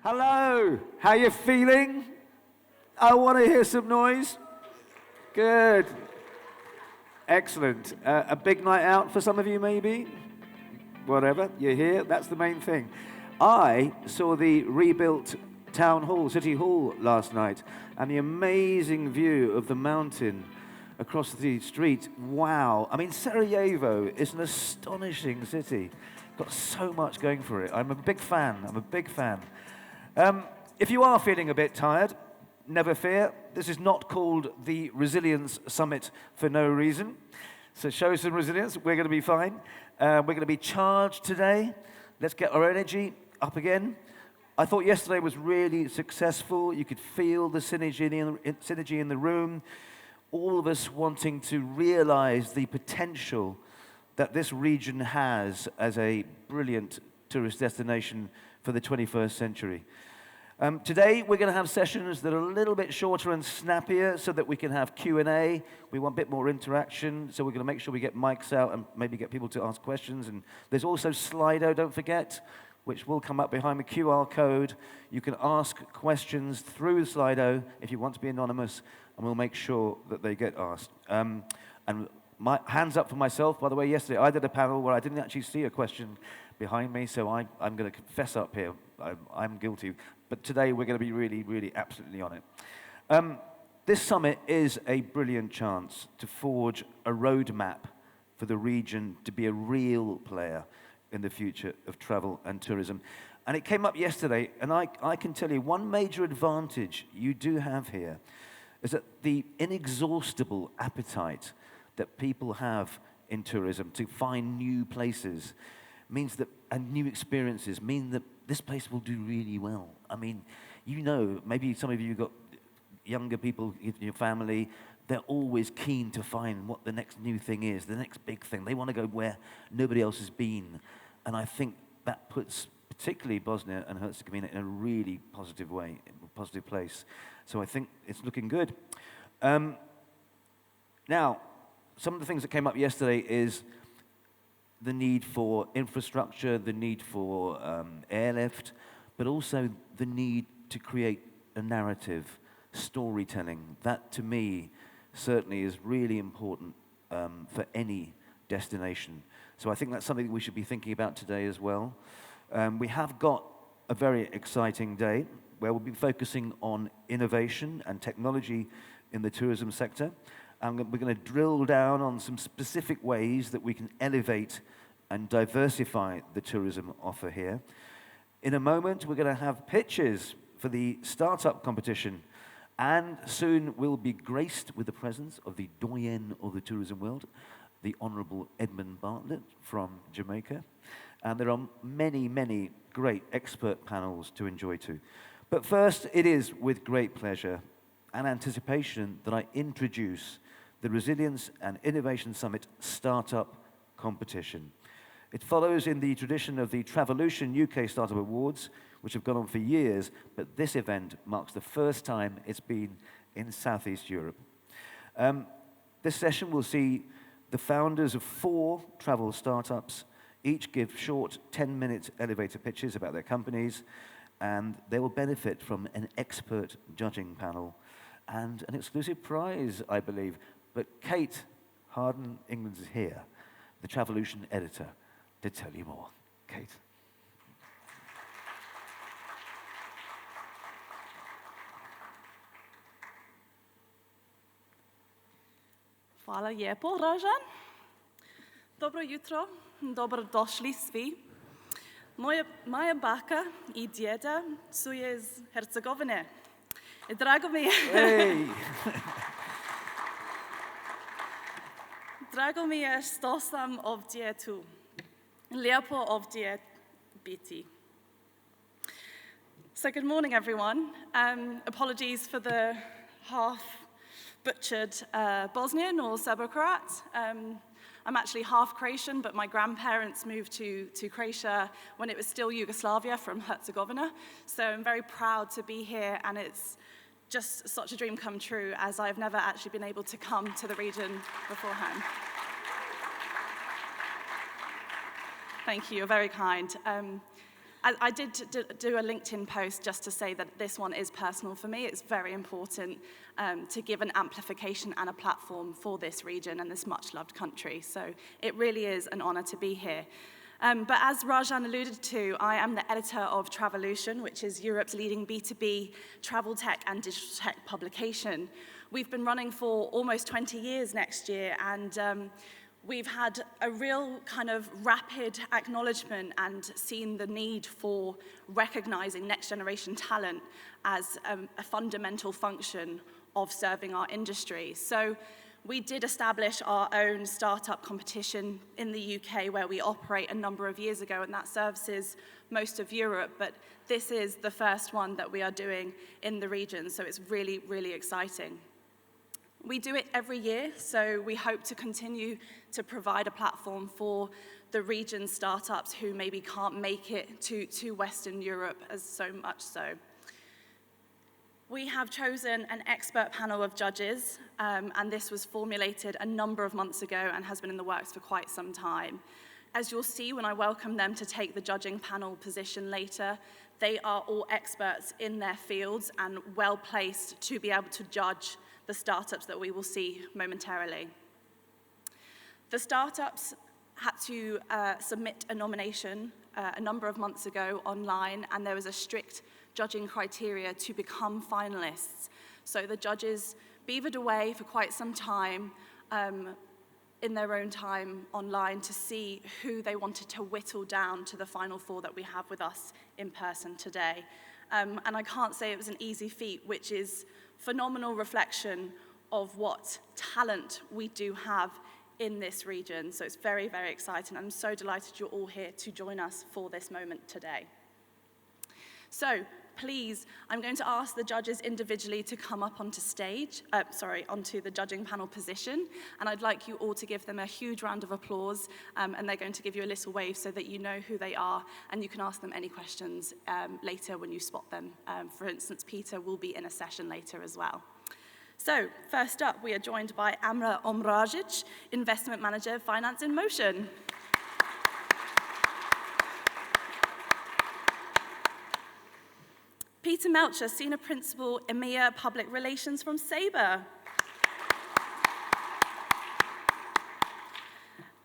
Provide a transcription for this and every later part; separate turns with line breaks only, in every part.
Hello, how you feeling? I want to hear some noise. Good. Excellent. A big night out for some of you, maybe? Whatever, you're here, that's the main thing. I saw the rebuilt town hall, city hall last night, and the amazing view of the mountain across the street. Wow. I mean, Sarajevo is an astonishing city. Got so much going for it. I'm a big fan. If you are feeling a bit tired, never fear. This is not called the Resilience Summit for no reason. So show some resilience. We're going to be fine. We're going to be charged today. Let's get our energy up again. I thought yesterday was really successful. You could feel the synergy in the room. All of us wanting to realize the potential that this region has as a brilliant tourist destination for the 21st century. Today, we're going to have sessions that are a little bit shorter and snappier so that we can have Q&A. We want a bit more interaction, so we're going to make sure we get mics out and maybe get people to ask questions. And there's also Slido, don't forget, which will come up behind the QR code. You can ask questions through Slido if you want to be anonymous, and we'll make sure that they get asked. And my hands up for myself, by the way. Yesterday I did a panel where I didn't actually see a question behind me, so I'm going to confess up here. I'm guilty. But today we're going to be really, really absolutely on it. This summit is a brilliant chance to forge a roadmap for the region to be a real player in the future of travel and tourism. And it came up yesterday, and I can tell you one major advantage you do have here is that the inexhaustible appetite that people have in tourism to find new places means that, and new experiences, mean that this place will do really well. I mean, you know, maybe some of you got younger people in your family, they're always keen to find what the next new thing is, the next big thing. They want to go where nobody else has been. And I think that puts particularly Bosnia and Herzegovina in a really positive way, a positive place. So I think it's looking good. Now, some of the things that came up yesterday is the need for infrastructure, the need for airlift, but also the need to create a narrative, storytelling. That, to me, certainly is really important for any destination. So I think that's something we should be thinking about today as well. We have got a very exciting day where we'll be focusing on innovation and technology in the tourism sector. And we're going to drill down on some specific ways that we can elevate and diversify the tourism offer here. In a moment, we're going to have pitches for the startup competition, and soon we'll be graced with the presence of the doyen of the tourism world, the Honourable Edmund Bartlett from Jamaica. And there are many, many great expert panels to enjoy too. But first, it is with great pleasure and anticipation that I introduce the Resilience and Innovation Summit Startup Competition. It follows in the tradition of the Travolution UK Startup Awards, which have gone on for years, but this event marks the first time it's been in Southeast Europe. This session will see the founders of 4 travel startups each give short 10-minute elevator pitches about their companies, and they will benefit from an expert judging panel and an exclusive prize, I believe. But Kate Harden-England is here, the Travolution editor, to tell you more. Kate.
Hvala lijepo, Rajan. Dobro jutro, dobrodošli svi. Moja baka I djeda su iz Herzegovine. Drago mi je.
Hey.
Drago mi je što sam ovdje tu. Lijepo ovdje biti. So good morning, everyone. Apologies for the half-butchered Bosnian or Serbo-Croat. I'm actually half Croatian, but my grandparents moved to Croatia when it was still Yugoslavia from Herzegovina. So I'm very proud to be here, and it's just such a dream come true, as I've never actually been able to come to the region beforehand. Thank you, you're very kind. I did do a LinkedIn post just to say that this one is personal for me. It's very important to give an amplification and a platform for this region and this much-loved country. So it really is an honor to be here. But as Rajan alluded to, I am the editor of Travolution, which is Europe's leading B2B travel tech and digital tech publication. We've been running for almost 20 years next year, and we've had a real kind of rapid acknowledgement and seen the need for recognizing next generation talent as a fundamental function of serving our industry. So we did establish our own startup competition in the UK where we operate a number of years ago, and that services most of Europe, but this is the first one that we are doing in the region, so it's really, really exciting. We do it every year, so we hope to continue to provide a platform for the region startups who maybe can't make it to Western Europe as so much so. We have chosen an expert panel of judges, and this was formulated a number of months ago and has been in the works for quite some time. As you'll see when I welcome them to take the judging panel position later, they are all experts in their fields and well placed to be able to judge the startups that we will see momentarily. The startups had to submit a nomination a number of months ago online, and there was a strict judging criteria to become finalists. So the judges beavered away for quite some time in their own time online to see who they wanted to whittle down to the final four that we have with us in person today. And I can't say it was an easy feat, which is phenomenal reflection of what talent we do have in this region. So it's very, very exciting. I'm so delighted you're all here to join us for this moment today. So please, I'm going to ask the judges individually to come up onto onto the judging panel position, and I'd like you all to give them a huge round of applause, and they're going to give you a little wave so that you know who they are, and you can ask them any questions later when you spot them. For instance, Peter will be in a session later as well. So, first up, we are joined by Amra Omeragic, Investment Manager, Finance in Motion. Peter Melcher, Senior Principal, EMEA Public Relations from SABRE.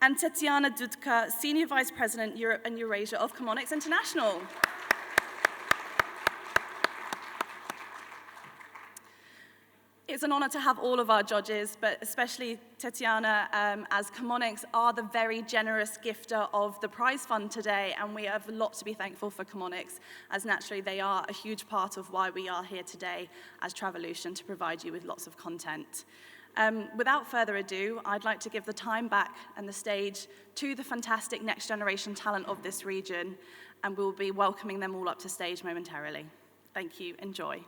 And Tetyana Dudka, Senior Vice President, Europe and Eurasia of Chemonics International. It's an honor to have all of our judges, but especially Tetyana, as Chemonics are the very generous gifter of the prize fund today, and we have a lot to be thankful for Chemonics, as naturally they are a huge part of why we are here today as Travolution to provide you with lots of content. Without further ado, I'd like to give the time back and the stage to the fantastic next generation talent of this region, and we'll be welcoming them all up to stage momentarily. Thank you, enjoy.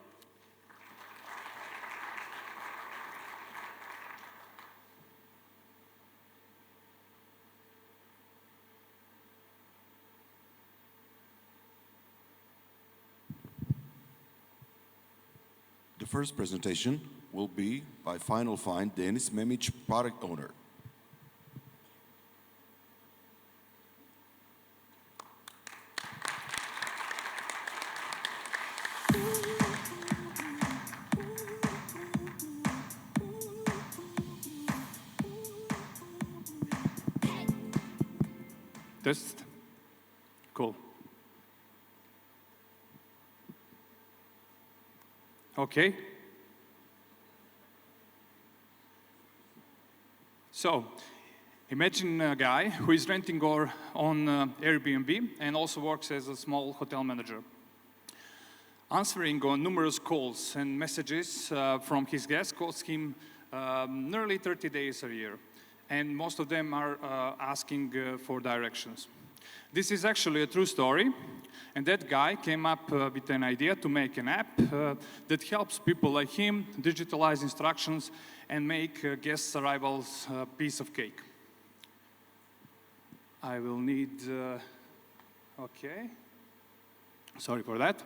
The first presentation will be by Final Find Denis Memic, product owner.
Test. Cool. Okay. So, imagine a guy who is renting on Airbnb and also works as a small hotel manager. Answering on numerous calls and messages from his guests costs him nearly 30 days a year. And most of them are asking for directions. This is actually a true story. And that guy came up with an idea to make an app that helps people like him digitalize instructions and make guests' arrivals a piece of cake. I will need, okay. Sorry for that.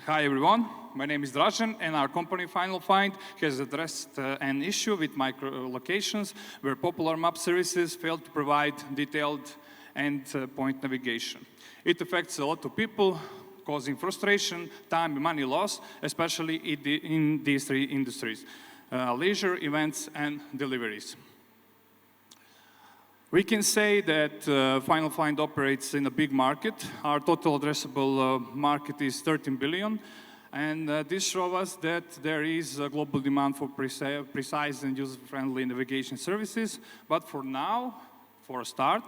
Hi everyone, my name is Dražen, and our company Final Find has addressed an issue with micro locations where popular map services fail to provide detailed and point navigation. It affects a lot of people, causing frustration, time and money loss, especially in these three industries, leisure, events, and deliveries. We can say that Final Find operates in a big market. Our total addressable market is 13 billion. And this shows us that there is a global demand for precise and user-friendly navigation services. But for now, for a start,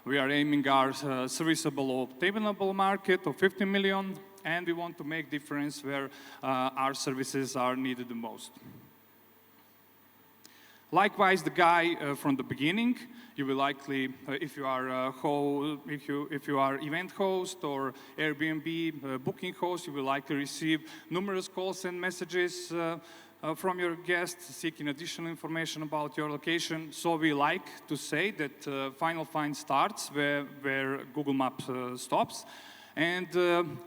we are aiming our serviceable obtainable market of 50 million, and we want to make difference where our services are needed the most. Likewise, the guy from the beginning, you will likely, if you are event host or Airbnb booking host, you will likely receive numerous calls and messages from your guests seeking additional information about your location. So we like to say that Final Find starts where Google Maps stops. And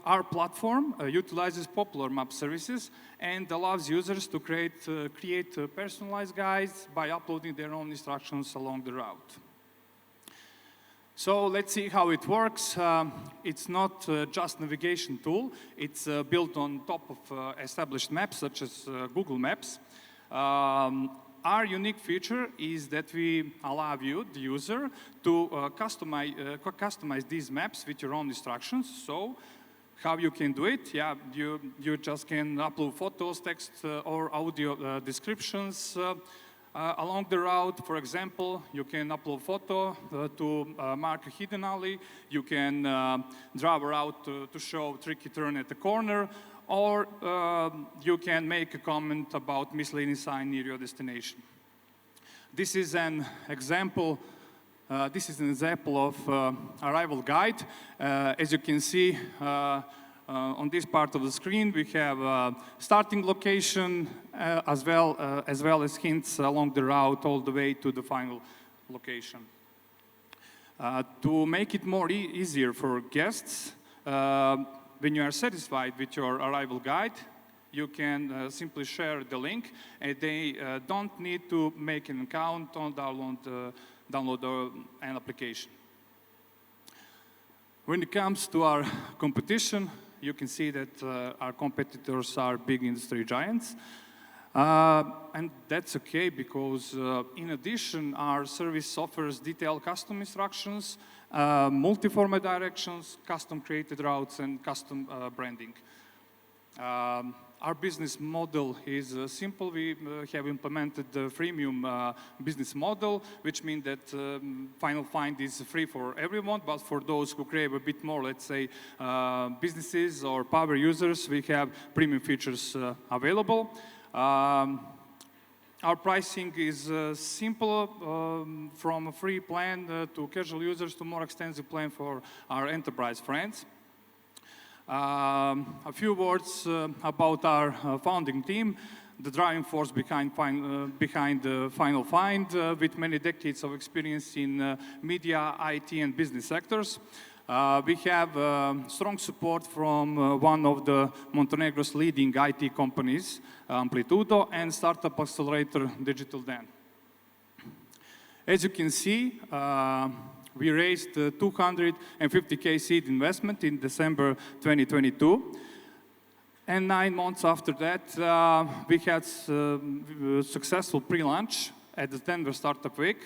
our platform utilizes popular map services and allows users to create personalized guides by uploading their own instructions along the route. So let's see how it works. It's not just a navigation tool. It's built on top of established maps, such as Google Maps. Our unique feature is that we allow you, the user, to customize these maps with your own instructions. So how you can do it? Yeah, you just can upload photos, text, or audio descriptions along the route. For example, you can upload photo to mark a hidden alley. You can draw a route to show tricky turn at the corner. Or you can make a comment about misleading sign near your destination. This is an example. Of arrival guide. As you can see on this part of the screen, we have starting location as well as hints along the route all the way to the final location. To make it more easier for guests. When you are satisfied with your arrival guide, you can simply share the link, and they don't need to make an account or download an application. When it comes to our competition, you can see that our competitors are big industry giants. And that's okay because in addition, our service offers detailed custom instructions, multi-format directions, custom created routes, and custom branding. Our business model is simple. We have implemented the freemium business model, which means that Final Find is free for everyone, but for those who crave a bit more, let's say, businesses or power users, we have premium features available. Our pricing is simple, from a free plan to casual users to more extensive plan for our enterprise friends. A few words about our founding team, the driving force behind Final Find, with many decades of experience in media, IT, and business sectors. We have strong support from one of the Montenegro's leading IT companies, Amplitudo, and startup accelerator Digital Dan. As you can see, we raised 250K seed investment in December 2022. And 9 months after that, we had successful pre-launch at the Denver Startup Week.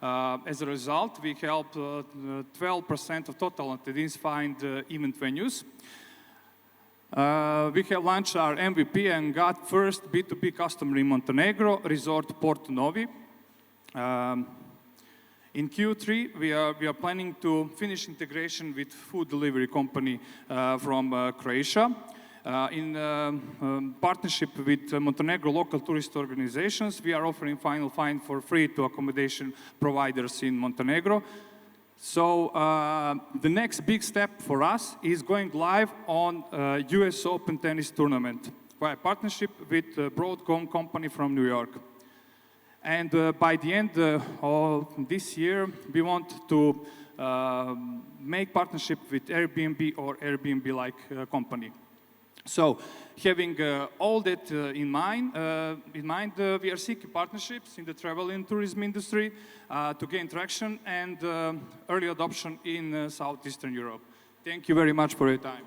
As a result, we helped 12% of total attendees find event venues. We have launched our MVP and got first B2B customer in Montenegro, Resort Porto Novi. In Q3, we are planning to finish integration with food delivery company from Croatia. In partnership with Montenegro local tourist organizations, we are offering Final Find for free to accommodation providers in Montenegro. So the next big step for us is going live on US Open tennis tournament via partnership with Broadcom company from New York. And by the end of this year, we want to make partnership with Airbnb or Airbnb-like company. So, having all that in mind, we are seeking partnerships in the travel and tourism industry to gain traction and early adoption in Southeastern Europe. Thank you very much for your time.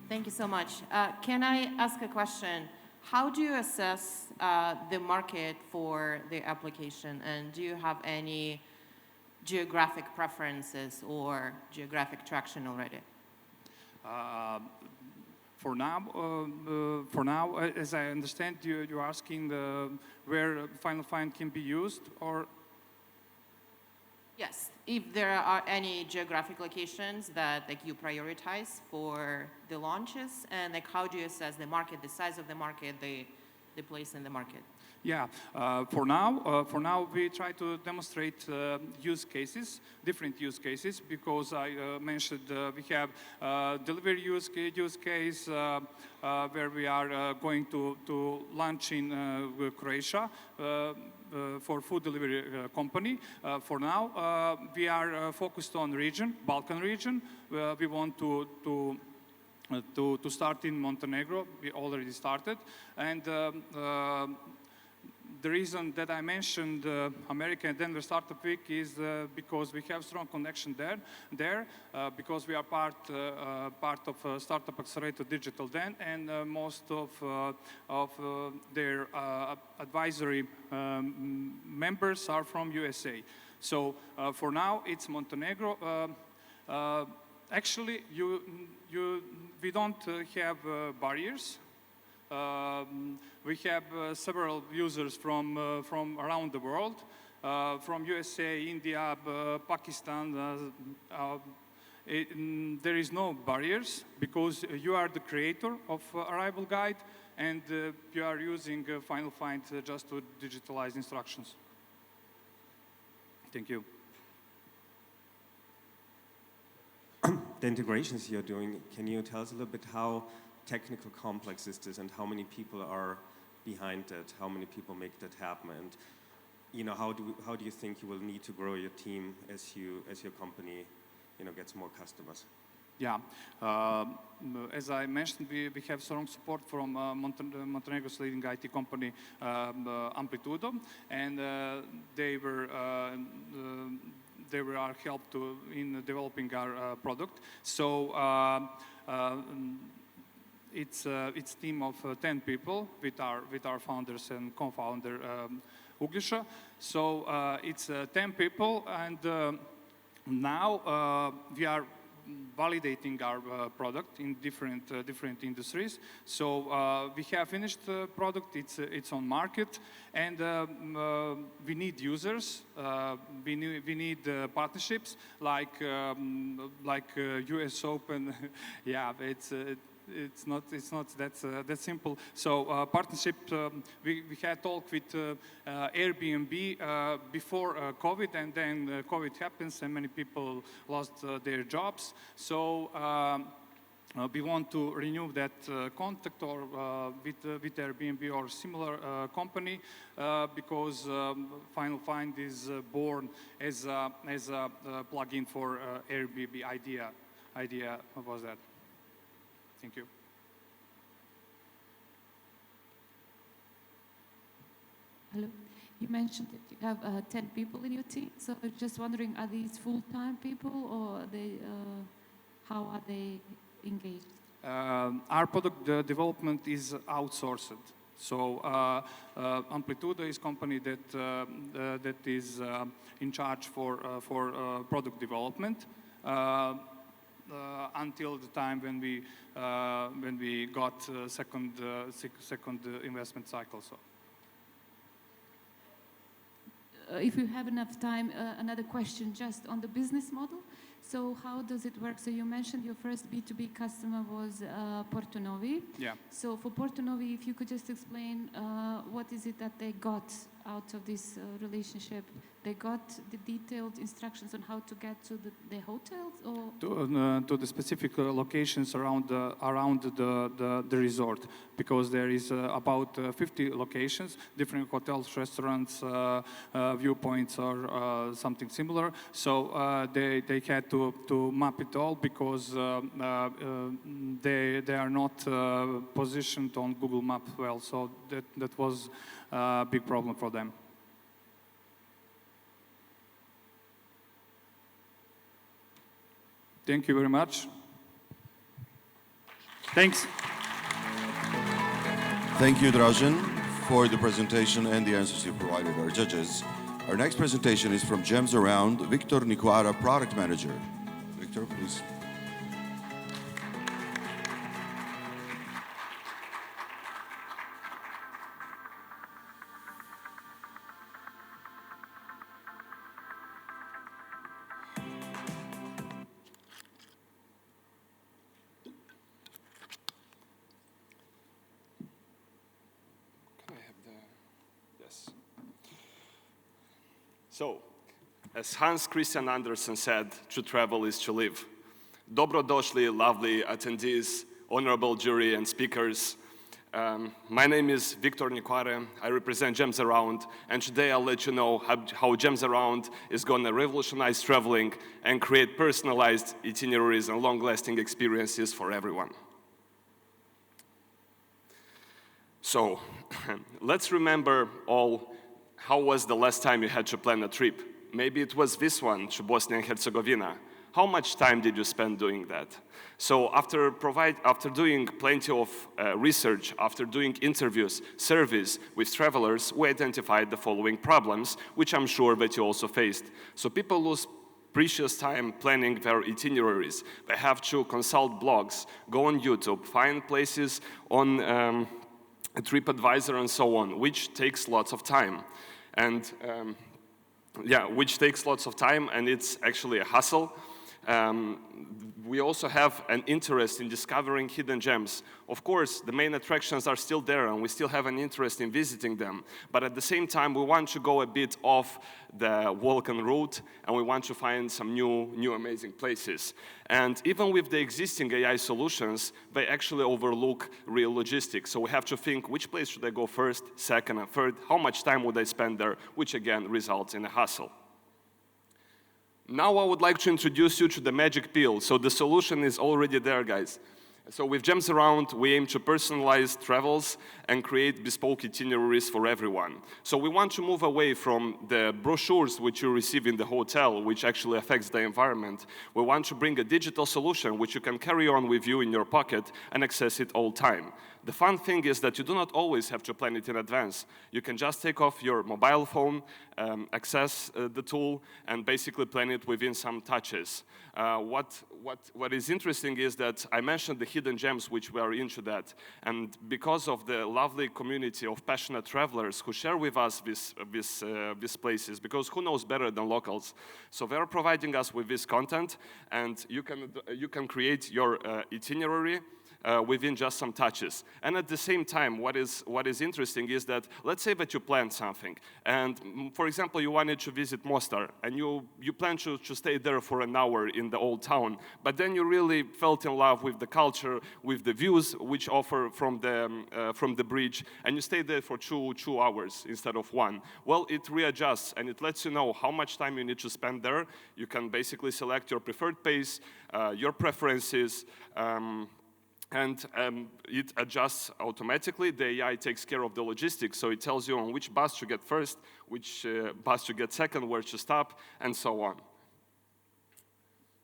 Thank you so much. Can I ask a question? How do you assess the market for the application, and do you have any geographic preferences or geographic traction already?
For now, as I understand, you're asking where Final Find can be used, or?
Yes, if there are any geographic locations that you prioritize for the launches, and how do you assess the market, the size of the market, the place in the market?
Yeah, for now we try to demonstrate use cases, different use cases, because I mentioned we have delivery use case where we are going to launch in Croatia for food delivery company. For now, we are focused on region, Balkan region. We want to start in Montenegro. We already started, and the reason that I mentioned America and Denver Startup Week is because we have strong connection there, because we are part of Startup Accelerator Digital Den, and most of their advisory members are from USA. So for now, it's Montenegro. Actually, we don't have barriers. We have several users from around the world, from USA, India, Pakistan. There is no barriers because you are the creator of Arrival Guide, and you are using Final Find just to digitalize instructions. Thank you.
The integrations you're doing, can you tell us a little bit how technical complex is this, and how many people are behind that? How many people make that happen? And how do you think you will need to grow your team as your company gets more customers?
Yeah, as I mentioned, we have strong support from Montenegro's leading IT company, Amplitudo, and they were our help in developing our product. So it's a team of 10 people with our founders and co-founder Uglješa. So it's 10 people, and now we are validating our product in different industries. So we have finished the product. It's on market, and we need users. We need partnerships like US Open. Yeah, it's not that simple. So partnership. We had talk with Airbnb before COVID, and then COVID happens, and many people lost their jobs. So we want to renew that contact or with Airbnb or similar company because Final Find is born as a plugin for Airbnb. Idea was that. Thank you.
Hello. You mentioned that you have 10 people in your team. So I'm just wondering, are these full-time people, or how are they engaged?
Our product development is outsourced. So Amplitudo is a company that is in charge for product development. Until the time when we got second investment cycle. So.
If you have enough time, another question just on the business model. So how does it work? So you mentioned your first B2B customer was Porto Novi.
Yeah.
So for Porto Novi, if you could just explain what is it that they got out of this relationship, they got the detailed instructions on how to get to the hotels, or
To the specific locations around the resort, because there is about 50 locations, different hotels, restaurants, viewpoints, or something similar. So they had to map it all, because they are not positioned on Google Maps well. So that was a big problem for them. Thank you very much. Thanks.
Thank you, Dražen, for the presentation and the answers you provided our judges. Our next presentation is from Gems Around, Victor Nicuara, Product Manager. Victor, please.
So, as Hans Christian Andersen said, to travel is to live. Dobrodošli, lovely attendees, honorable jury and speakers. My name is Victor Nicuara. I represent Gems Around, and today I'll let you know how Gems Around is going to revolutionize traveling and create personalized itineraries and long-lasting experiences for everyone. So, let's remember all, how was the last time you had to plan a trip? Maybe it was this one, to Bosnia and Herzegovina. How much time did you spend doing that? So after doing plenty of research, after doing interviews, surveys with travelers, we identified the following problems, which I'm sure that you also faced. So people lose precious time planning their itineraries. They have to consult blogs, go on YouTube, find places on TripAdvisor and so on, which takes lots of time. And which takes lots of time, and it's actually a hassle. We also have an interest in discovering hidden gems. Of course, the main attractions are still there, and we still have an interest in visiting them. But at the same time, we want to go a bit off the Balkan route, and we want to find some new amazing places. And even with the existing AI solutions, they actually overlook real logistics. So we have to think, which place should I go first, second, and third? How much time would I spend there? Which again results in a hassle. Now I would like to introduce you to the magic pill. So the solution is already there, guys. So with Gems Around, we aim to personalize travels and create bespoke itineraries for everyone. So we want to move away from the brochures which you receive in the hotel, which actually affects the environment. We want to bring a digital solution which you can carry on with you in your pocket and access it all time. The fun thing is that you do not always have to plan it in advance. You can just take off your mobile phone, access the tool, and basically plan it within some touches. What is interesting is that I mentioned the hidden gems which we are into that. And because of the lovely community of passionate travelers who share with us these places, because who knows better than locals? So they are providing us with this content, and you can create your itinerary within just some touches. And at the same time, what is interesting is that, let's say that you planned something, and for example, you wanted to visit Mostar, and you planned to stay there for an hour in the old town, but then you really felt in love with the culture, with the views which offer from the bridge, and you stayed there for two hours instead of one. Well, it readjusts, and it lets you know how much time you need to spend there. You can basically select your preferred pace, your preferences, and it adjusts automatically. The AI takes care of the logistics, so it tells you on which bus to get first, which bus to get second, where to stop, and so on.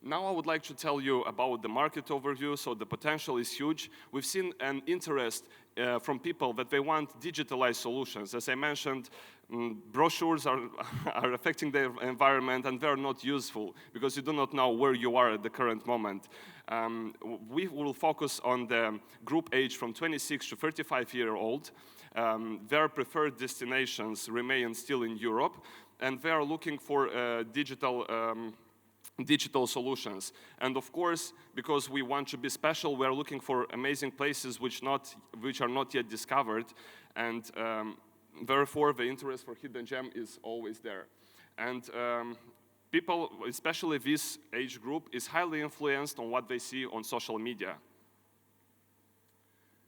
Now I would like to tell you about the market overview. So the potential is huge. We've seen an interest from people that they want digitalized solutions. As I mentioned, brochures are affecting the environment, and they're not useful because you do not know where you are at the current moment. We will focus on the group age from 26 to 35-year-old. Their preferred destinations remain still in Europe, and they are looking for digital solutions. And of course, because we want to be special, we are looking for amazing places which are not yet discovered, and therefore the interest for hidden gem is always there. And people, especially this age group, is highly influenced on what they see on social media.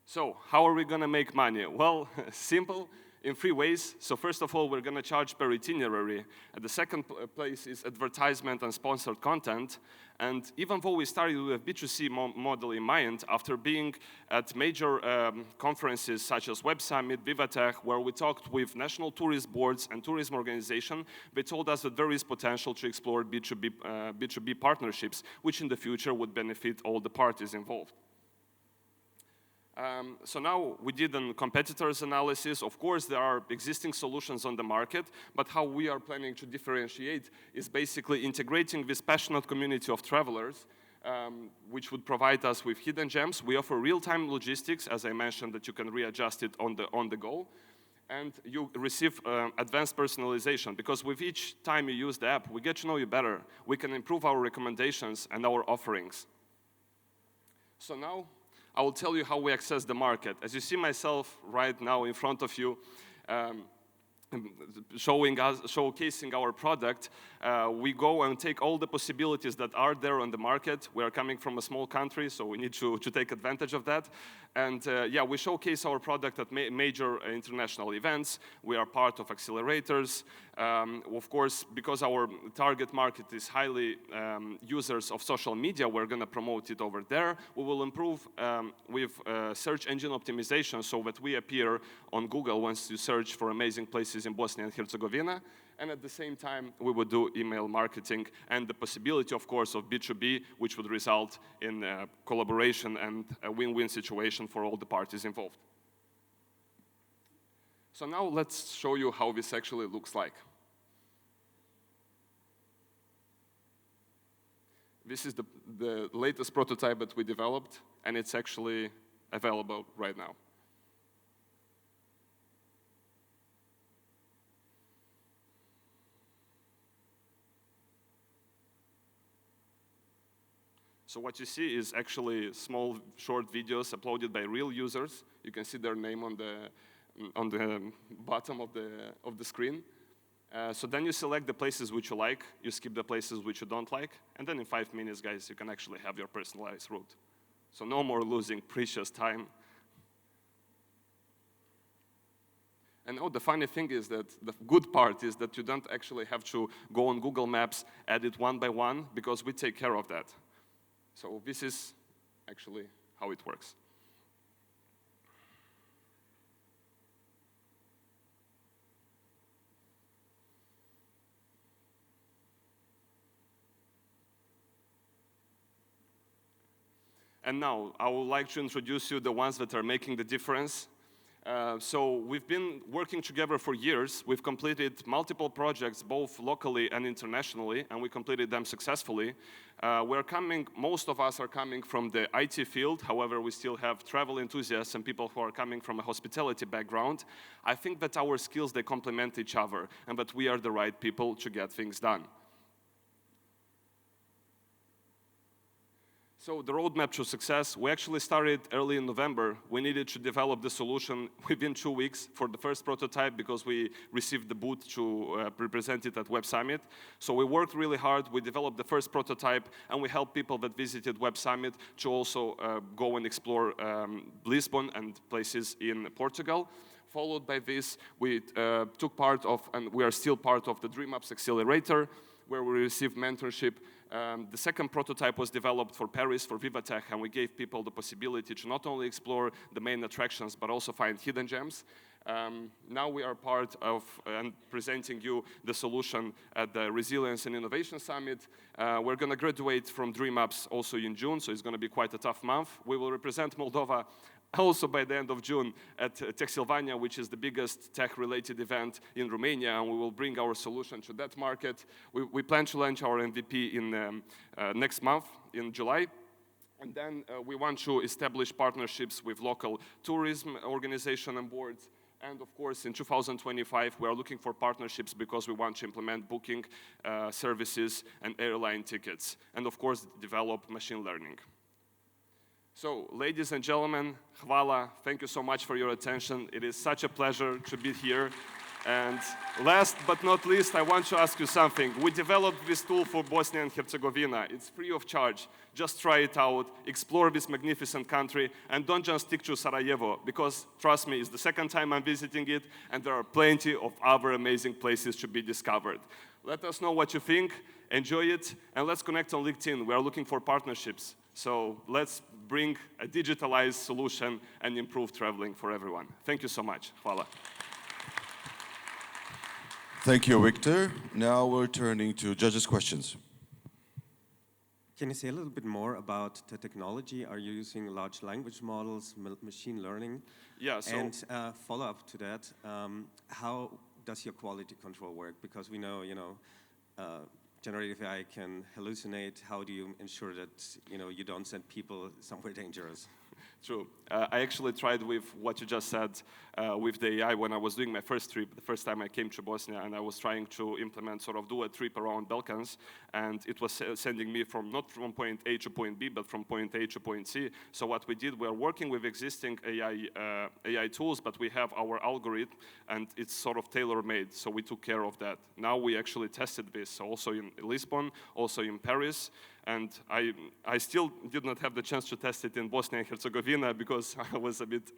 So how are we going to make money? Well, simple, in 3 ways. So first of all, we're going to charge per itinerary. And the second place is advertisement and sponsored content. And even though we started with a B2C model in mind, after being at major conferences such as Web Summit, Vivatech, where we talked with national tourist boards and tourism organizations, they told us that there is potential to explore B2B partnerships, which in the future would benefit all the parties involved. So now we did a competitors analysis. Of course, there are existing solutions on the market, but how we are planning to differentiate is basically integrating this passionate community of travelers, which would provide us with hidden gems. We offer real-time logistics, as I mentioned, that you can readjust it on the go. And you receive advanced personalization, because with each time you use the app, we get to know you better. We can improve our recommendations and our offerings. So now, I will tell you how we access the market. As you see myself right now in front of you, showcasing our product, we go and take all the possibilities that are there on the market. We are coming from a small country, so we need to take advantage of that. And yeah, we showcase our product at major international events. We are part of accelerators. Of course, because our target market is highly users of social media, we're going to promote it over there. We will improve with search engine optimization so that we appear on Google once you search for amazing places in Bosnia and Herzegovina. And at the same time, we would do email marketing and the possibility, of course, of B2B, which would result in collaboration and a win-win situation for all the parties involved. So now let's show you how this actually looks like. This is the latest prototype that we developed, and it's actually available right now. So what you see is actually small, short videos uploaded by real users. You can see their name on the bottom of the screen. So then you select the places which you like, you skip the places which you don't like, and then in 5 minutes, guys, you can actually have your personalized route. So no more losing precious time. And oh, the funny thing is that the good part is that you don't actually have to go on Google Maps, edit one by one, because we take care of that. So this is actually how it works. And now, I would like to introduce you the ones that are making the difference. So we've been working together for years. We've completed multiple projects, both locally and internationally, and we completed them successfully. Most of us are coming from the IT field. However, we still have travel enthusiasts and people who are coming from a hospitality background. I think that our skills, they complement each other, and that we are the right people to get things done. So the roadmap to success, we actually started early in November. We needed to develop the solution within 2 weeks for the first prototype because we received the boot to represent it at Web Summit. So we worked really hard. We developed the first prototype, and we helped people that visited Web Summit to also go and explore Lisbon and places in Portugal. Followed by this, we took part of, and we are still part of, the DreamUps Accelerator, where we received mentorship. The second prototype was developed for Paris, for Vivatech, and we gave people the possibility to not only explore the main attractions, but also find hidden gems. Now we are part of and presenting you the solution at the Resilience and Innovation Summit. We're going to graduate from DreamUps also in June, so it's going to be quite a tough month. We will represent Moldova also by the end of June at Techsylvania, which is the biggest tech-related event in Romania, and we will bring our solution to that market. We plan to launch our MVP in next month, in July. And then we want to establish partnerships with local tourism organization and boards. And of course, in 2025, we are looking for partnerships because we want to implement booking services and airline tickets. And of course, develop machine learning. So, ladies and gentlemen, hvala, thank you so much for your attention. It is such a pleasure to be here. And last but not least, I want to ask you something. We developed this tool for Bosnia and Herzegovina. It's free of charge. Just try it out, explore this magnificent country, and don't just stick to Sarajevo, because trust me, it's the second time I'm visiting it, and there are plenty of other amazing places to be discovered. Let us know what you think, enjoy it, and let's connect on LinkedIn. We are looking for partnerships. So let's bring a digitalized solution and improve traveling for everyone. Thank you so much. Hvala.
Thank you, Victor. Now we're turning to judges' questions.
Can you say a little bit more about the technology? Are you using large language models, machine learning?
Yeah, so
And follow-up to that, how does your quality control work? Because we know, generative AI can hallucinate. How do you ensure that, you don't send people somewhere dangerous?
True. I actually tried with what you just said with the AI when I was doing my first trip, the first time I came to Bosnia, and I was trying to implement, do a trip around Balkans, and it was sending me not from point A to point B, but from point A to point C. So what we did, we are working with existing AI tools, but we have our algorithm, and it's sort of tailor-made, so we took care of that. Now we actually tested this, also in Lisbon, also in Paris, and I still did not have the chance to test it in Bosnia and Herzegovina because I was a bit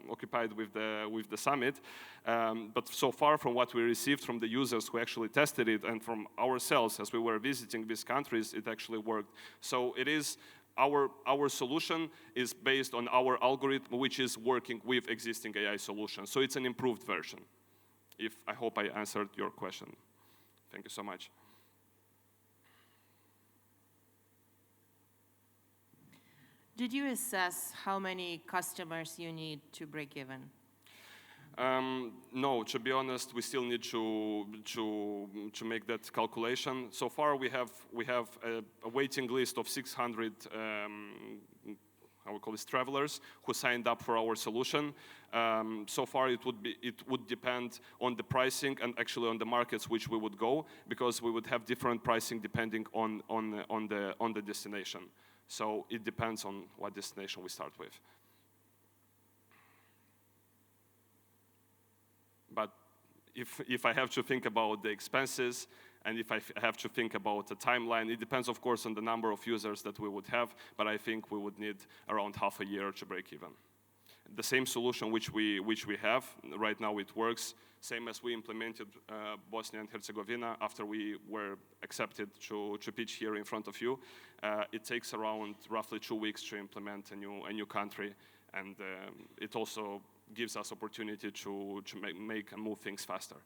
occupied with the summit. But so far from what we received from the users who actually tested it and from ourselves as we were visiting these countries, it actually worked. So it is our solution is based on our algorithm, which is working with existing AI solutions. So it's an improved version. I hope I answered your question. Thank you so much.
Did you assess how many customers you need to break even?
No, to be honest, we still need to make that calculation. So far, we have a waiting list of 600 travelers who signed up for our solution. So far, it would depend on the pricing and actually on the markets which we would go, because we would have different pricing depending on the destination. So it depends on what destination we start with. But if I have to think about the expenses and if I have to think about the timeline, it depends, of course, on the number of users that we would have, but I think we would need around half a year to break even. The same solution which we have, right now it works, same as we implemented Bosnia and Herzegovina after we were accepted to pitch here in front of you. It takes around roughly 2 weeks to implement a new country, and it also gives us opportunity to make and move things faster.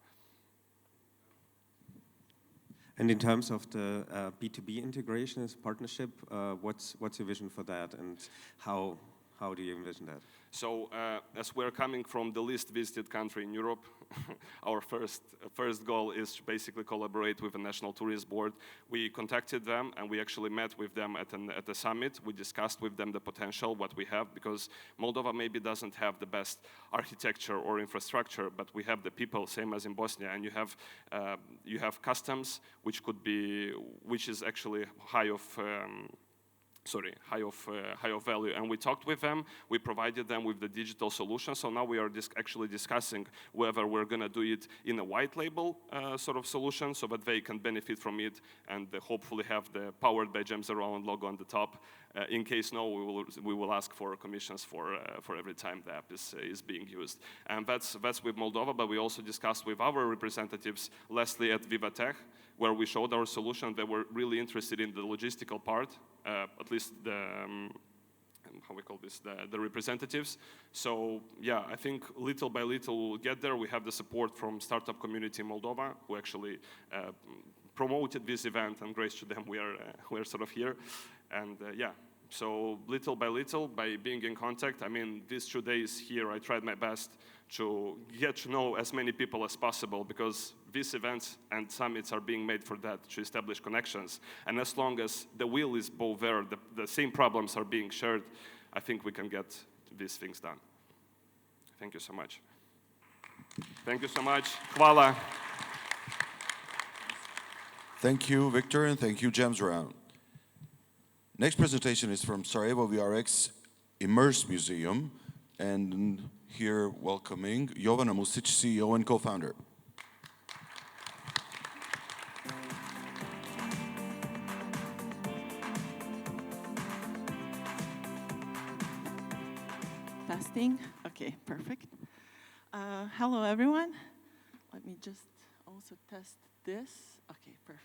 And in terms of the B2B integration as partnership, what's your vision for that, and how do you envision that?
So as we're coming from the least visited country in Europe, our first goal is to basically collaborate with the National Tourist Board. We contacted them and we actually met with them at the summit. We discussed with them the potential, what we have, because Moldova maybe doesn't have the best architecture or infrastructure, but we have the people, same as in Bosnia, and you have customs, which is actually high of value. And we talked with them, we provided them with the digital solution, so now we are actually discussing whether we're going to do it in a white label solution so that they can benefit from it and hopefully have the powered by Gems Around logo on the top. In case no, we will ask for commissions for every time the app is being used. And that's with Moldova, but we also discussed with our representatives, Leslie at Vivatech, where we showed our solution. They were really interested in the logistical part, at least the representatives. So yeah, I think little by little we'll get there. We have the support from startup community in Moldova, who actually promoted this event, and grace to them, we are sort of here. And yeah, so little by little, by being in contact, I mean, these 2 days here, I tried my best to get to know as many people as possible, because these events and summits are being made for that, to establish connections. And as long as the will is both there, the same problems are being shared, I think we can get these things done. Thank you so much. Thank you so much. Hvala.
Thank you, Victor, and thank you, Gems Around. Next presentation is from Sarajevo VRX Immerse Museum, and here welcoming Jovan Music, CEO and co-founder.
Testing. Okay, perfect. Hello, everyone. Let me just also test this. Okay, perfect.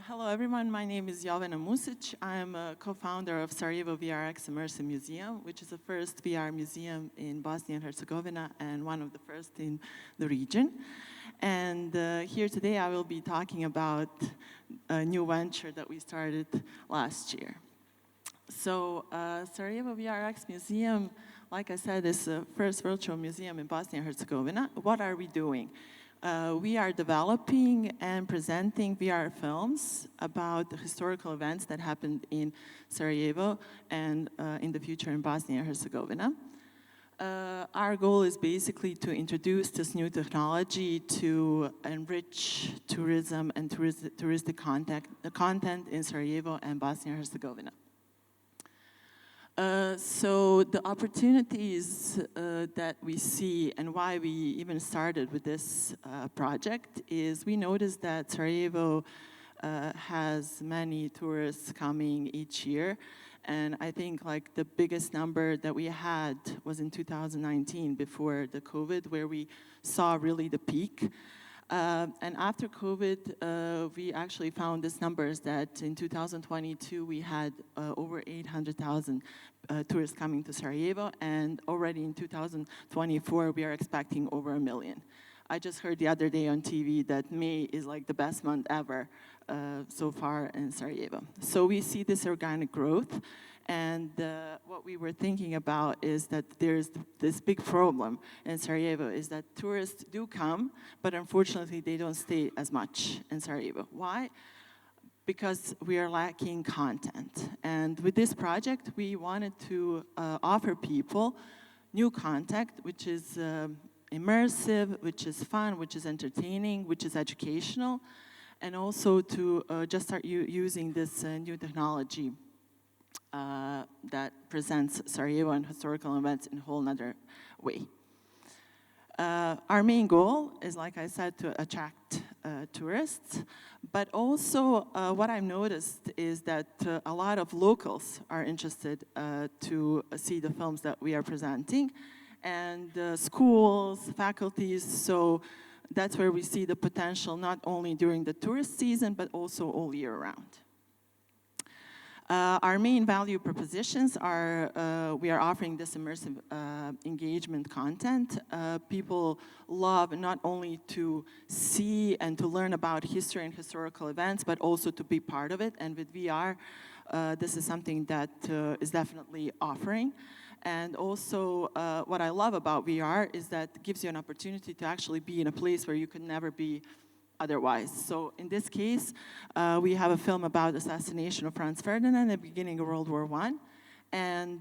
Hello, everyone. My name is Jovan Music. I'm a co-founder of Sarajevo VRX Immersive Museum, which is the first VR museum in Bosnia and Herzegovina and one of the first in the region. And here today, I will be talking about a new venture that we started last year. So Sarajevo VRX Museum, like I said, is the first virtual museum in Bosnia and Herzegovina. What are we doing? We are developing and presenting VR films about the historical events that happened in Sarajevo and in the future in Bosnia and Herzegovina. Our goal is basically to introduce this new technology to enrich tourism and touristic content in Sarajevo and Bosnia and Herzegovina. So the opportunities that we see and why we even started with this project is we noticed that Sarajevo has many tourists coming each year. And I think like the biggest number that we had was in 2019 before the COVID, where we saw really the peak. And after COVID, we actually found these numbers that in 2022, we had over 800,000 tourists coming to Sarajevo, and already in 2024, we are expecting over 1 million. I just heard the other day on TV that May is like the best month ever so far in Sarajevo. So we see this organic growth. And what we were thinking about is that there's this big problem in Sarajevo is that tourists do come, but unfortunately they don't stay as much in Sarajevo. Why? Because we are lacking content. And with this project, we wanted to offer people new content, which is immersive, which is fun, which is entertaining, which is educational, and also to just start using this new technology that presents Sarajevo and historical events in a whole nother way. Our main goal is, like I said, to attract tourists, but also what I've noticed is that a lot of locals are interested to see the films that we are presenting, and schools, faculties, so that's where we see the potential not only during the tourist season, but also all year round. Our main value propositions are, we are offering this immersive engagement content. People love not only to see and to learn about history and historical events, but also to be part of it. And with VR, this is something that is definitely offering. And also, what I love about VR is that it gives you an opportunity to actually be in a place where you could never be otherwise. So in this case, we have a film about the assassination of Franz Ferdinand at the beginning of World War I. And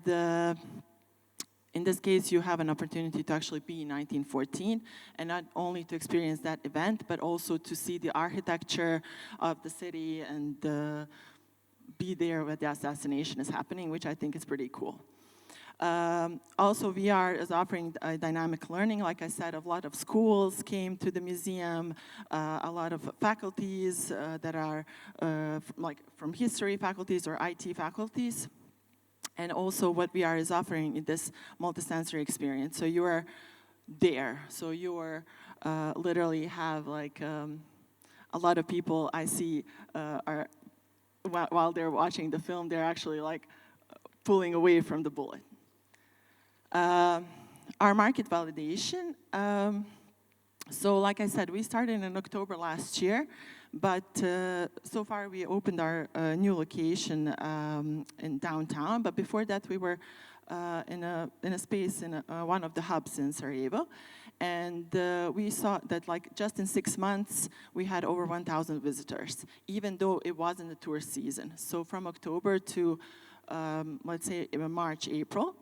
in this case, you have an opportunity to actually be in 1914, and not only to experience that event, but also to see the architecture of the city and be there where the assassination is happening, which I think is pretty cool. Also, VR is offering dynamic learning. Like I said, a lot of schools came to the museum, a lot of faculties that are like from history faculties or IT faculties. And also what VR is offering in this multisensory experience. So you are there. So you are literally have like a lot of people I see are, while they're watching the film, they're actually like pulling away from the bullet. Our market validation. So like I said, we started in October last year, but so far we opened our new location in downtown. But before that, we were in a space in one of the hubs in Sarajevo. And we saw that like just in 6 months, we had over 1,000 visitors, even though it wasn't the tourist season. So from October to, let's say, March, April.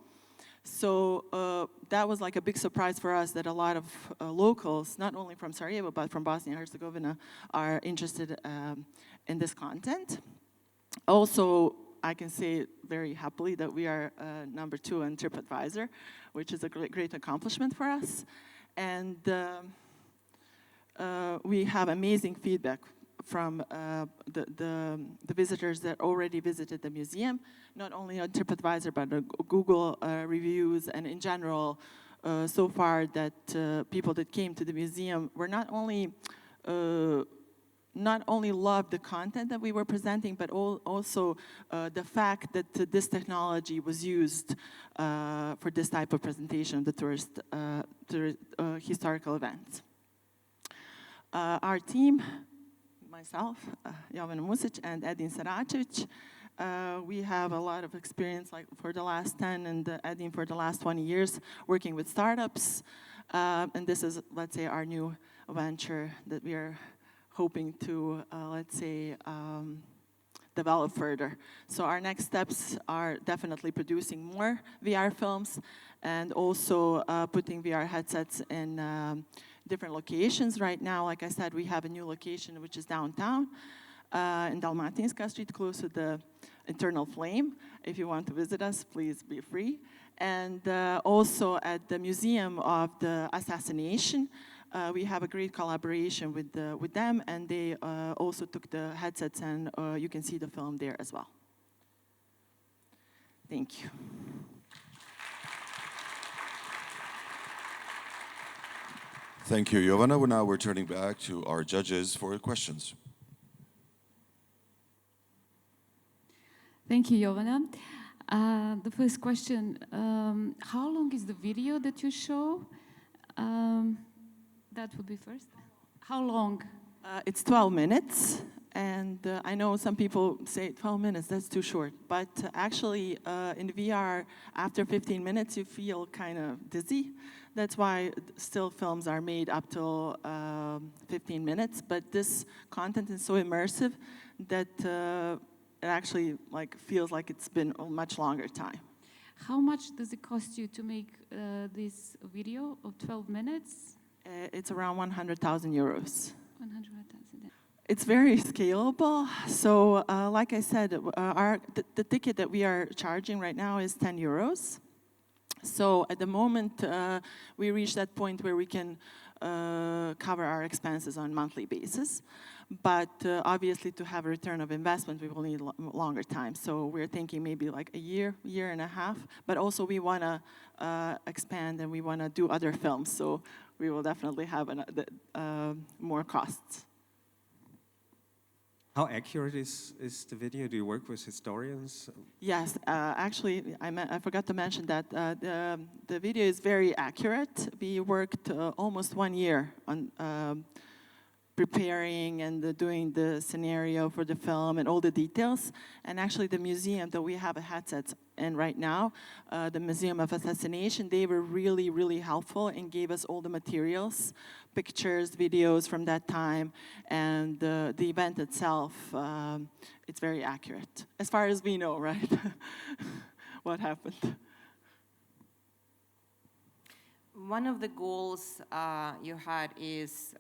So that was like a big surprise for us that a lot of locals, not only from Sarajevo, but from Bosnia and Herzegovina, are interested in this content. Also, I can say very happily that we are number 2 on TripAdvisor, which is a great accomplishment for us. And we have amazing feedback from the visitors that already visited the museum, not only on TripAdvisor, but Google reviews, and in general, so far that people that came to the museum were not only loved the content that we were presenting, but also the fact that this technology was used for this type of presentation of the tourist historical events. Our team, myself, Jovan Music, and Edin Saracic, we have a lot of experience, like for the last 10 and Edin for the last 20 years, working with startups. And this is, let's say, our new venture that we are hoping to, let's say, develop further. So our next steps are definitely producing more VR films and also putting VR headsets in different locations. Right now, like I said, we have a new location which is downtown in Dalmatinska Street, close to the Eternal Flame. If you want to visit us, please be free. And also at the Museum of the Assassination, we have a great collaboration with them, and they also took the headsets, and you can see the film there as well. Thank you.
Thank you, Jovana. Now we're turning back to our judges for questions.
Thank you, Jovana. The first question, how long is the video that you show? That would be first. How long?
It's 12 minutes, and I know some people say 12 minutes, that's too short. But actually, in VR, after 15 minutes, you feel kind of dizzy. That's why still films are made up till 15 minutes. But this content is so immersive that it actually feels like it's been a much longer time.
How much does it cost you to make this video of 12 minutes?
It's around 100,000 euros.
100,000.
It's very scalable. So like I said, the ticket that we are charging right now is 10 euros. So at the moment, we reached that point where we can cover our expenses on a monthly basis. But obviously, to have a return of investment, we will need longer time. So we're thinking maybe like a year and a half. But also, we want to expand and we want to do other films. So we will definitely have more costs.
How accurate is the video? Do you work with historians?
Yes, actually, I forgot to mention that the video is very accurate. We worked almost 1 year on preparing and doing the scenario for the film and all the details. And actually, the museum that we have a headsets in right now, the Museum of Assassination, they were really, really helpful and gave us all the materials, pictures, videos from that time, and the event itself, it's very accurate, as far as we know, right? What happened.
One of the goals you had is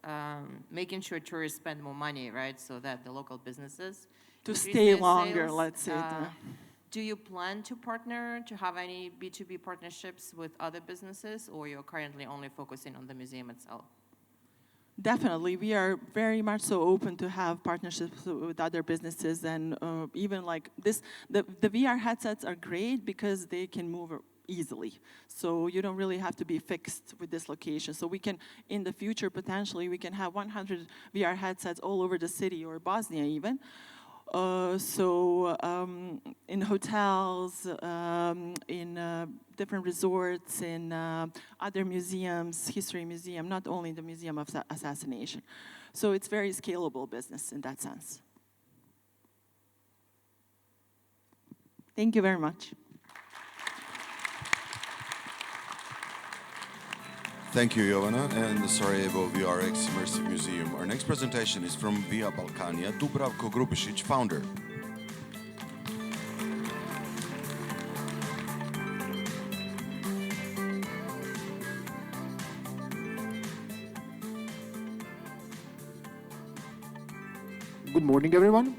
making sure tourists spend more money, right? So that the local businesses
to
increase
stay
their
longer,
sales.
let's say.
Do you plan to partner, to have any B2B partnerships with other businesses, or you're currently only focusing on the museum itself?
Definitely, we are very much so open to have partnerships with other businesses, and even like this, the VR headsets are great because they can move easily. So you don't really have to be fixed with this location. So we can, in the future, potentially, we can have 100 VR headsets all over the city or Bosnia even. In hotels, in different resorts, in other museums, history museum, not only the Museum of Assassination. So it's very scalable business in that sense. Thank you very much.
Thank you, Jovana, and the Sarajevo VRX Immersive Museum. Our next presentation is from Via Balkania, Dubravko Grubišić, founder.
Good morning, everyone.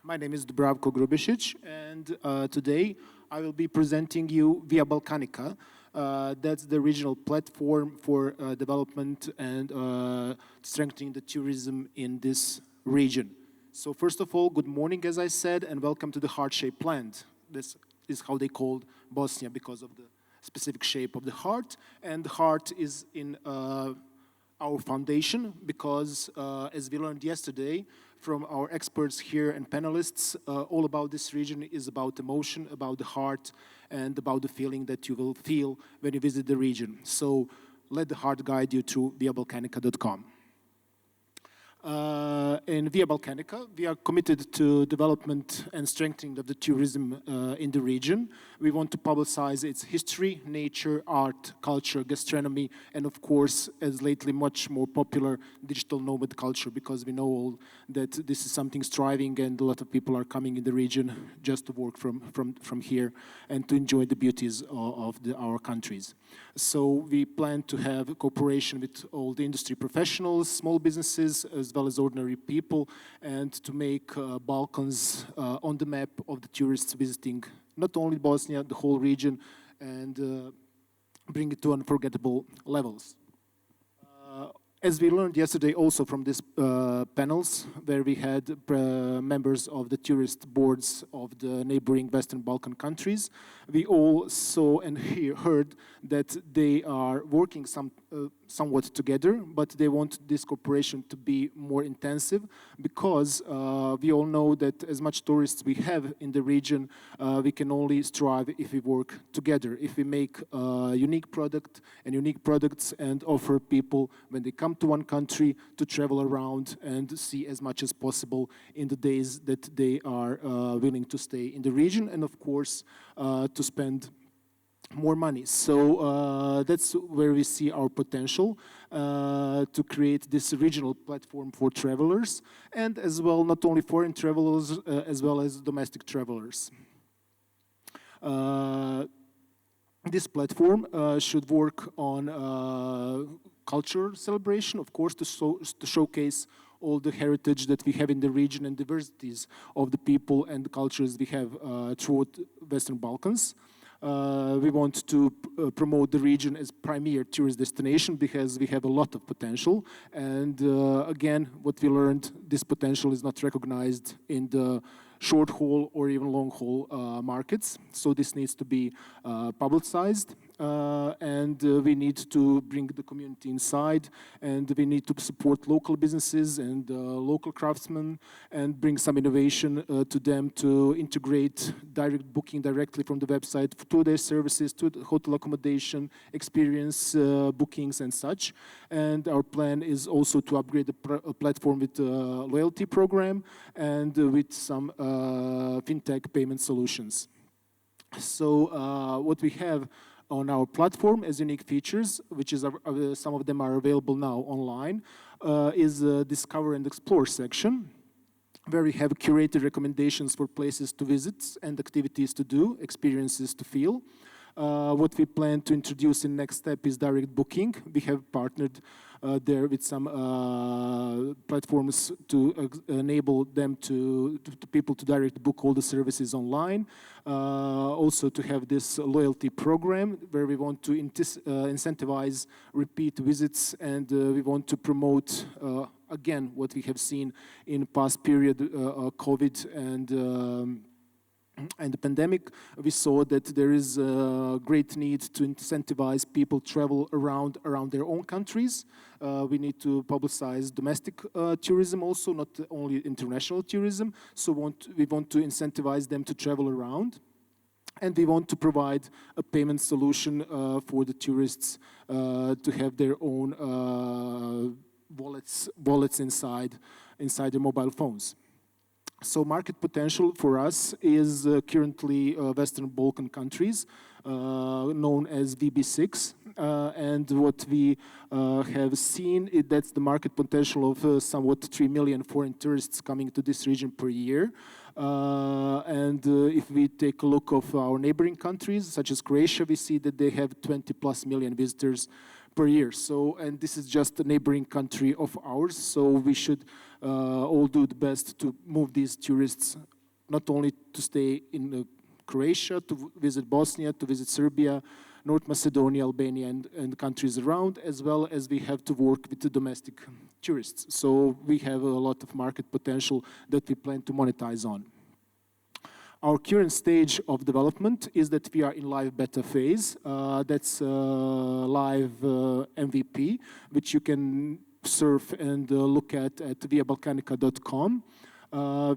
My name is Dubravko Grubišić, and And today I will be presenting you Via Balkanica. That's the regional platform for development and strengthening the tourism in this region. So first of all, good morning, as I said, and welcome to the heart-shaped land. This is how they called Bosnia because of the specific shape of the heart. And the heart is in our foundation because, as we learned yesterday from our experts here and panelists, all about this region is about emotion, about the heart, and about the feeling that you will feel when you visit the region. So let the heart guide you to viabalkanica.com. In Via Balkanica, we are committed to development and strengthening of the tourism in the region. We want to publicize its history, nature, art, culture, gastronomy, and of course, as lately much more popular, digital nomad culture, because we know all that this is something striving and a lot of people are coming in the region just to work from here and to enjoy the beauties of our countries. So we plan to have cooperation with all the industry professionals, small businesses, as well as ordinary people, and to make Balkans on the map of the tourists visiting not only Bosnia, the whole region, and bring it to unforgettable levels. As we learned yesterday also from these panels, where we had members of the tourist boards of the neighboring Western Balkan countries, we all saw and heard that they are working somewhat together, but they want this cooperation to be more intensive because we all know that as much tourists we have in the region, we can only strive if we work together, if we make a unique product and unique products and offer people when they come to one country to travel around and see as much as possible in the days that they are willing to stay in the region, and of course to spend more money. So that's where we see our potential to create this regional platform for travelers, and as well not only foreign travelers as well as domestic travelers. This platform should work on culture celebration, of course, to showcase all the heritage that we have in the region and diversities of the people and the cultures we have throughout Western Balkans. We want to promote the region as premier tourist destination because we have a lot of potential. And again, what we learned, this potential is not recognized in the short haul or even long haul markets. So this needs to be publicized. And we need to bring the community inside, and we need to support local businesses and local craftsmen and bring some innovation to them to integrate direct booking directly from the website to their services, to the hotel accommodation, experience bookings and such. And our plan is also to upgrade the platform with a loyalty program and with some fintech payment solutions. So what we have on our platform as unique features, which is some of them are available now online, is a Discover and Explore section, where we have curated recommendations for places to visit and activities to do, experiences to feel. What we plan to introduce in next step is direct booking. We have partnered there with some platforms to enable them to people to direct book all the services online. Also to have this loyalty program where we want to incentivize repeat visits, and we want to promote again what we have seen in past period COVID and the pandemic. We saw that there is a great need to incentivize people travel around their own countries. We need to publicize domestic tourism also, not only international tourism. So we want to incentivize them to travel around. And we want to provide a payment solution for the tourists to have their own wallets inside their mobile phones. So market potential for us is currently Western Balkan countries, known as VB6. And what we have seen, that's the market potential of somewhat 3 million foreign tourists coming to this region per year. And if we take a look of our neighboring countries, such as Croatia, we see that they have 20+ million visitors per year. So, and this is just a neighboring country of ours, so we should all do the best to move these tourists not only to stay in Croatia, to visit Bosnia, to visit Serbia, North Macedonia, Albania, and countries around, as well as we have to work with the domestic tourists. So we have a lot of market potential that we plan to monetize on. Our current stage of development is that we are in live beta phase. That's live MVP, which you can surf and look at viabalkanica.com.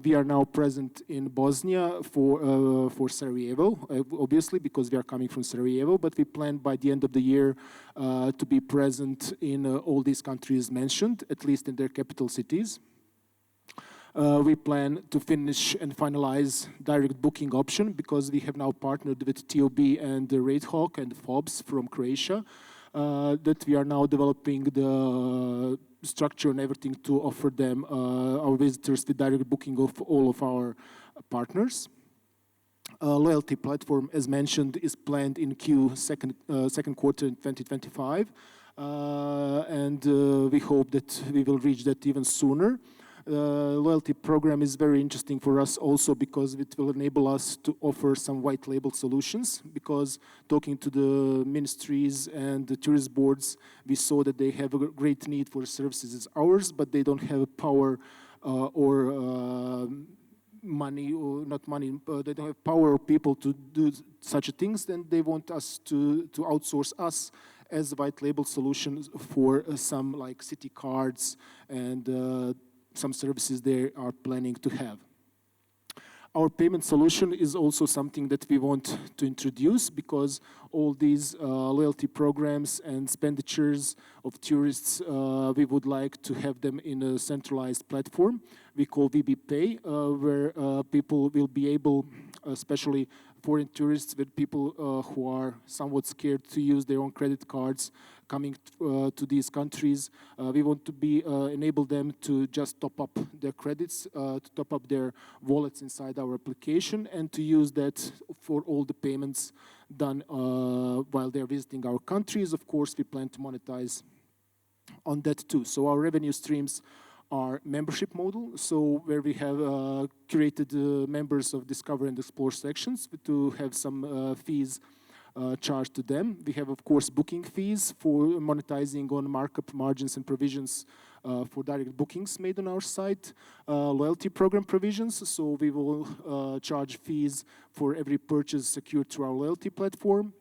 We are now present in Bosnia for Sarajevo, obviously, because we are coming from Sarajevo, but we plan by the end of the year to be present in all these countries mentioned, at least in their capital cities. We plan to finish and finalize direct booking option because we have now partnered with TOB and Raidhawk and FOBS from Croatia, that we are now developing the structure and everything to offer them, our visitors, the direct booking of all of our partners. Loyalty platform, as mentioned, is planned in second quarter in 2025, and we hope that we will reach that even sooner. Loyalty program is very interesting for us also because it will enable us to offer some white label solutions, because talking to the ministries and the tourist boards, we saw that they have a great need for services as ours, but they don't have power or money, or not money, they don't have power or people to do such things. Then they want us to outsource us as a white label solutions for some like city cards and some services they are planning to have. Our payment solution is also something that we want to introduce because all these loyalty programs and expenditures of tourists, we would like to have them in a centralized platform we call VB Pay, where people will be able, especially foreign tourists, with people who are somewhat scared to use their own credit cards coming to these countries. We want to enable them to just top up their credits, to top up their wallets inside our application, and to use that for all the payments done while they're visiting our countries. Of course, we plan to monetize on that too. So our revenue streams are membership model, so where we have curated members of Discover and Explore sections to have some fees charged to them. We have, of course, booking fees for monetizing on markup margins and provisions for direct bookings made on our site. Loyalty program provisions, so we will charge fees for every purchase secured through our loyalty platform.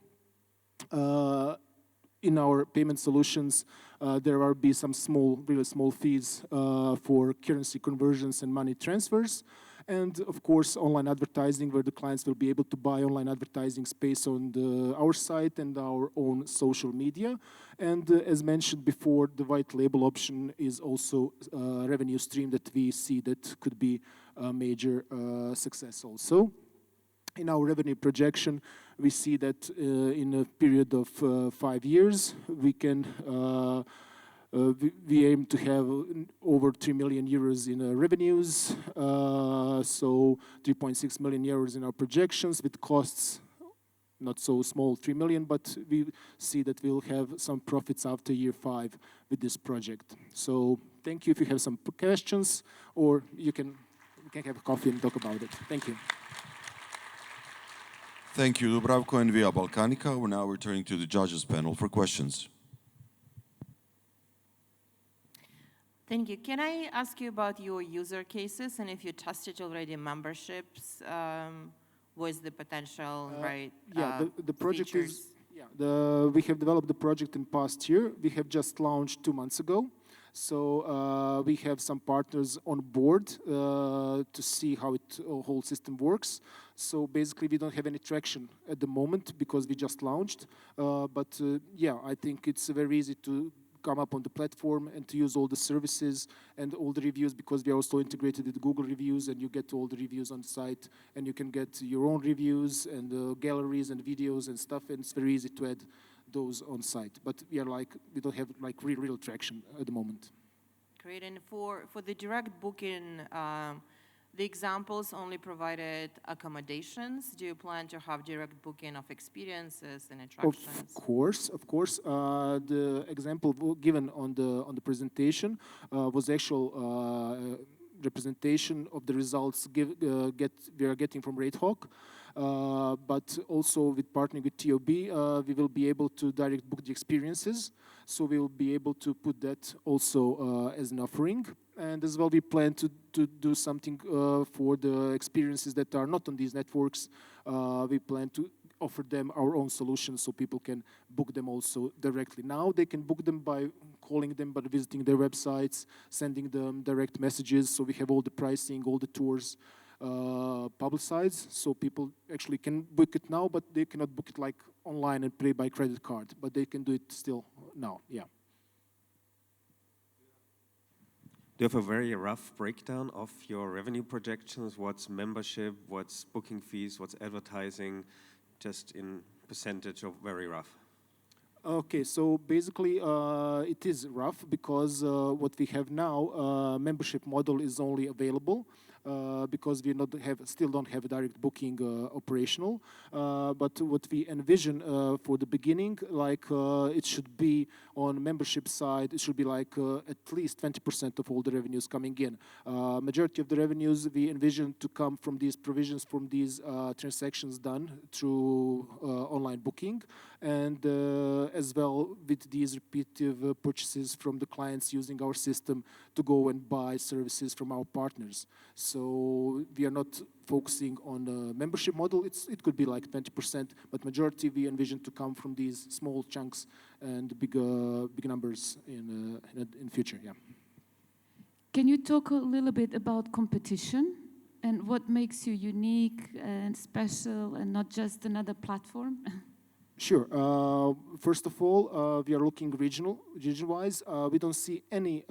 In our payment solutions, there will be some really small fees for currency conversions and money transfers. And of course, online advertising, where the clients will be able to buy online advertising space on our site and our own social media. And as mentioned before, the white label option is also a revenue stream that we see that could be a major success also. In our revenue projection, we see that in a period of 5 years, we aim to have over 3 million euros in revenues, so 3.6 million euros in our projections, with costs not so small, 3 million, but we see that we'll have some profits after year 5 with this project. So thank you. If you have some questions, or we can have a coffee and talk about it. Thank you.
Thank you, Dubravko and Via Balkanica. We're now returning to the judges panel for questions.
Thank you. Can I ask you about your user cases, and if you tested already memberships, what is the potential, right?
Yeah, the project
features?
we have developed the project in past year. We have just launched 2 months ago. So we have some partners on board to see how the whole system works. So basically, we don't have any traction at the moment because we just launched. But yeah, I think it's very easy to come up on the platform and to use all the services and all the reviews, because we are also integrated with Google reviews, and you get all the reviews on the site, and you can get your own reviews and galleries and videos and stuff, and it's very easy to add those on site. But we don't have real traction at the moment.
Great. And for the direct booking, the examples only provided accommodations. Do you plan to have direct booking of experiences and attractions?
Of course. The example given on the presentation was actual representation of the results we are getting from RateHawk. But also with partnering with TOB, we will be able to direct book the experiences. So we will be able to put that also as an offering. And as well, we plan to do something for the experiences that are not on these networks. We plan to offer them our own solutions so people can book them also directly. Now they can book them by calling them, by visiting their websites, sending them direct messages. So we have all the pricing, all the tours publicized. So people actually can book it now, but they cannot book it like online and pay by credit card. But they can do it still now, yeah.
Do you have a very rough breakdown of your revenue projections? What's membership, what's booking fees, what's advertising, just in percentage of very rough?
Okay, so basically it is rough because what we have now, membership model is only available because we still don't have a direct booking operational. But what we envision for the beginning, like it should be on membership side, it should be like at least 20% of all the revenues coming in. Majority of the revenues we envision to come from these provisions, from these transactions done through online booking, and as well with these repetitive purchases from the clients using our system to go and buy services from our partners. So we are not focusing on the membership model. It could be like 20%, but majority we envision to come from these small chunks and big numbers in future. Yeah.
Can you talk a little bit about competition and what makes you unique and special and not just another platform?
Sure. First of all, we are looking region-wise. We don't see any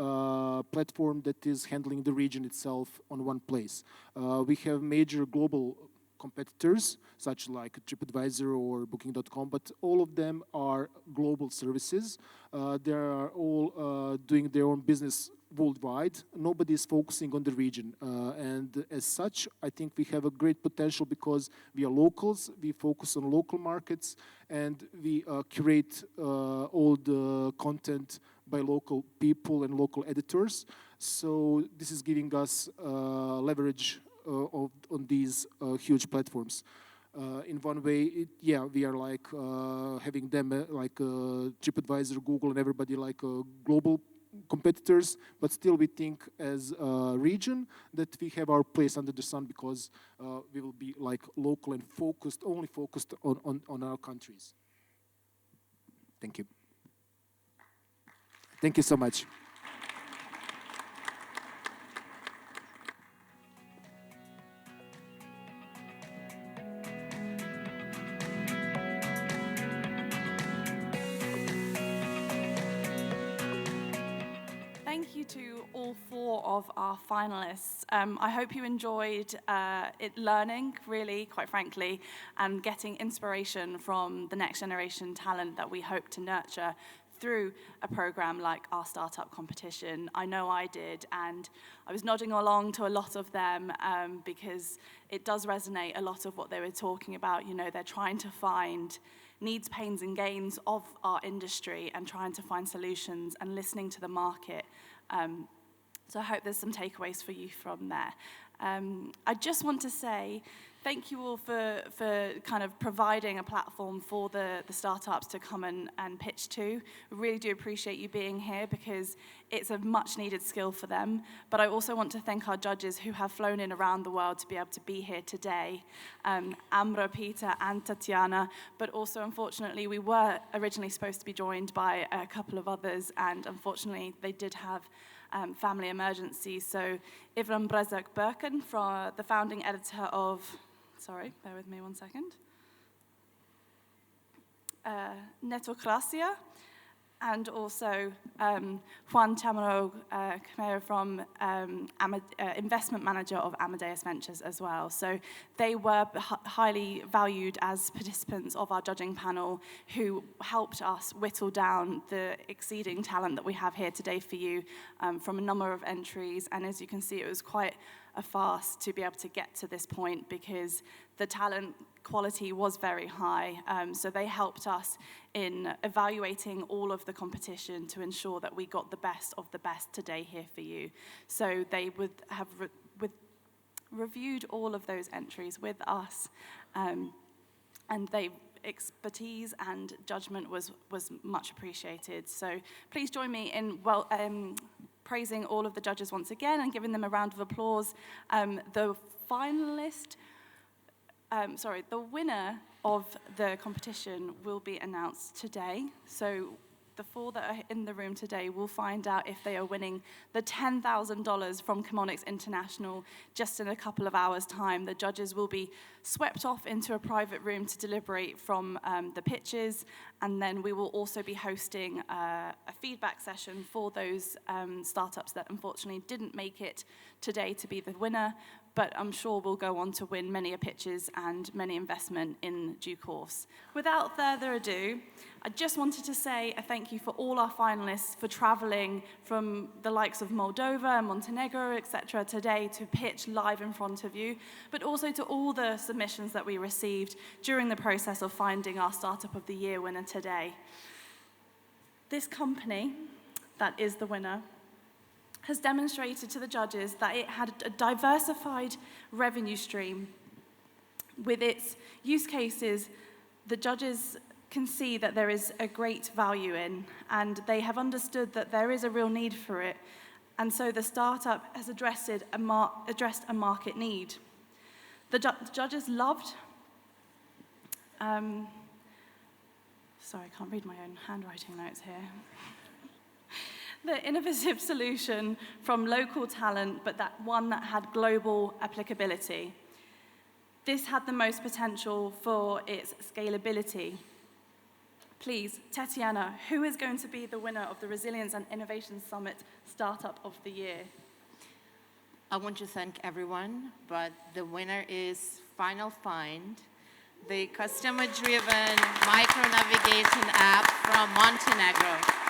platform that is handling the region itself on one place. We have major global competitors, such like TripAdvisor or Booking.com, but all of them are global services. They are all doing their own business worldwide. Nobody is focusing on the region. And as such, I think we have a great potential because we are locals, we focus on local markets, and we curate all the content by local people and local editors. So this is giving us leverage on these huge platforms. In one way, we are like having them like TripAdvisor, Google, and everybody like global competitors, but still we think as a region that we have our place under the sun because we will be like local and only focused on our countries. Thank you. Thank you so much.
Thank you to all four of our finalists. I hope you enjoyed learning, really, quite frankly, and getting inspiration from the next generation talent that we hope to nurture through a program like our startup competition. I know I did, and I was nodding along to a lot of them because it does resonate a lot of what they were talking about. You know, they're trying to find needs, pains, and gains of our industry and trying to find solutions and listening to the market. So I hope there's some takeaways for you from there. I just want to say thank you all for kind of providing a platform for the startups to come and pitch to. We really do appreciate you being here because it's a much needed skill for them. But I also want to thank our judges who have flown in around the world to be able to be here today. Amra, Peter, and Tetyana. But also, unfortunately, we were originally supposed to be joined by a couple of others, and unfortunately, they did have family emergencies. So Ivram Brezak-Birken, the founding editor of, sorry, bear with me one second, Netokrasia, and also Juan Chamarro from investment manager of Amadeus Ventures as well. So they were highly valued as participants of our judging panel who helped us whittle down the exceeding talent that we have here today for you from a number of entries. And as you can see, it was quite a fast to be able to get to this point because the talent quality was very high. So they helped us in evaluating all of the competition to ensure that we got the best of the best today here for you. So they would have reviewed all of those entries with us, and they expertise and judgment was much appreciated. So please join me in praising all of the judges once again and giving them a round of applause. The winner of the competition will be announced today. So the 4 that are in the room today will find out if they are winning the $10,000 from Chemonics International just in a couple of hours' time. The judges will be swept off into a private room to deliberate from the pitches, and then we will also be hosting a feedback session for those startups that unfortunately didn't make it today to be the winner, but I'm sure we'll go on to win many pitches and many investment in due course. Without further ado, I just wanted to say a thank you for all our finalists for traveling from the likes of Moldova, Montenegro, etc. today to pitch live in front of you, but also to all the submissions that we received during the process of finding our Startup of the Year winner today. This company that is the winner has demonstrated to the judges that it had a diversified revenue stream. With its use cases, the judges can see that there is a great value in, and they have understood that there is a real need for it, and so the startup has addressed a market need. The judges loved, sorry, I can't read my own handwriting notes here. The innovative solution from local talent, but that one that had global applicability. This had the most potential for its scalability. Please, Tetyana, who is going to be the winner of the Resilience and Innovation Summit Startup of the Year?
I want to thank everyone, but the winner is Final Find, the customer-driven micro-navigation app from Montenegro.